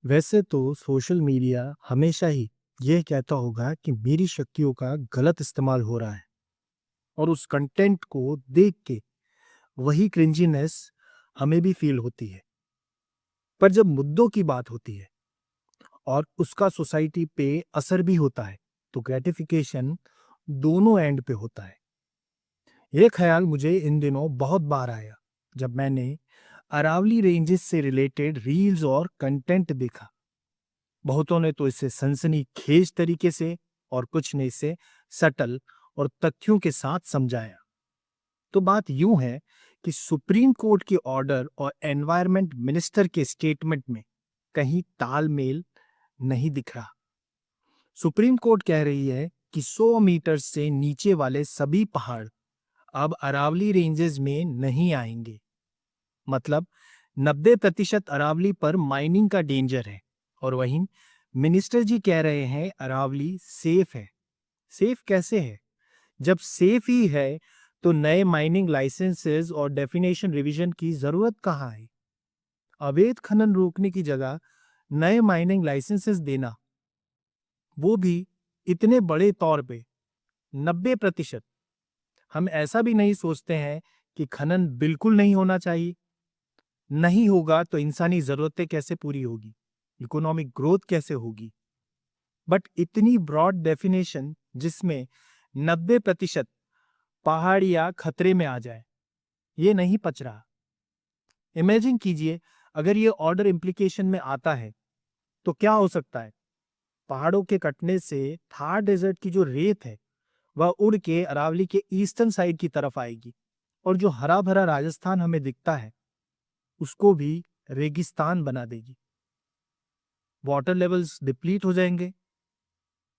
वैसे तो social media हमेशा ही यह कहता होगा कि मेरी शक्तियों का गलत इस्तेमाल हो रहा है और उस कंटेंट को देख के वही क्रिंजीनेस हमें भी फील होती है। पर जब मुद्दों की बात होती है और उसका सोसाइटी पे असर भी होता है, तो ग्रेटिफिकेशन दोनों एंड पे होता है। ये ख्याल मुझे इन दिनों बहुत बार आया जब मैंने अरावली रेंजेस से रिलेटेड रील्स और कंटेंट देखा। बहुतों ने तो इसे सनसनीखेज तरीके से और कुछ ने इसे सटल और तथ्यों के साथ समझाया। तो बात यूं है कि सुप्रीम कोर्ट के ऑर्डर और एनवायरनमेंट मिनिस्टर के स्टेटमेंट में कहीं तालमेल नहीं दिख रहा। सुप्रीम कोर्ट कह रही है कि 100 मीटर से नीचे वाले सभी पहाड़ अब अरावली रेंजेस में नहीं आएंगे। मतलब 90% अरावली पर माइनिंग का डेंजर है। और वहीं मिनिस्टर जी कह रहे हैं अरावली सेफ है। सेफ कैसे है? जब सेफ ही है तो नए माइनिंग लाइसेंसेस और डेफिनेशन रिवीजन की जरूरत कहाँ है? अवैध खनन रोकने की जगह नए माइनिंग लाइसेंसेस देना, वो भी इतने बड़े तौर पे 90%। हम ऐसा भी नहीं सोचते हैं कि खनन बिल्कुल नहीं होना चाहिए। नहीं होगा तो इंसानी जरूरतें कैसे पूरी होगी, इकोनॉमिक ग्रोथ कैसे होगी? बट इतनी ब्रॉड डेफिनेशन जिसमें 90% पहाड़ियां खतरे में आ जाए, ये नहीं पच रहा। इमेजिन कीजिए, अगर ये ऑर्डर इम्प्लीकेशन में आता है तो क्या हो सकता है? पहाड़ों के कटने से थार डेजर्ट की जो रेत है वह उड़ के अरावली के ईस्टर्न साइड की तरफ आएगी और जो हरा भरा राजस्थान हमें दिखता है उसको भी रेगिस्तान बना देगी। वाटर लेवल्स डिप्लीट हो जाएंगे।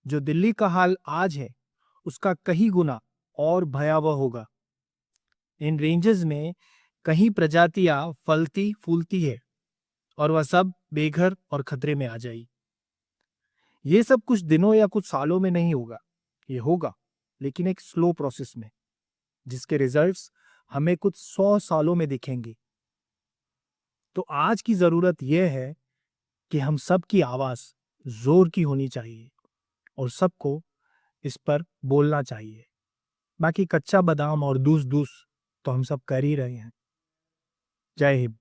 जो दिल्ली का हाल आज है उसका कहीं गुना और भयावह होगा। इन रेंजेस में कहीं प्रजातियां फलती फूलती है और वह सब बेघर और खतरे में आ जाएगी। ये सब कुछ दिनों या कुछ सालों में नहीं होगा। ये होगा, लेकिन एक स्लो प्रोसेस में, जिसके रिजल्ट्स हमें कुछ 100 सालों में दिखेंगे। तो आज की जरूरत यह है कि हम सब की आवाज जोर की होनी चाहिए और सबको इस पर बोलना चाहिए। बाकी कच्चा बादाम और दूस दूस तो हम सब कर ही रहे हैं। जय हिंद।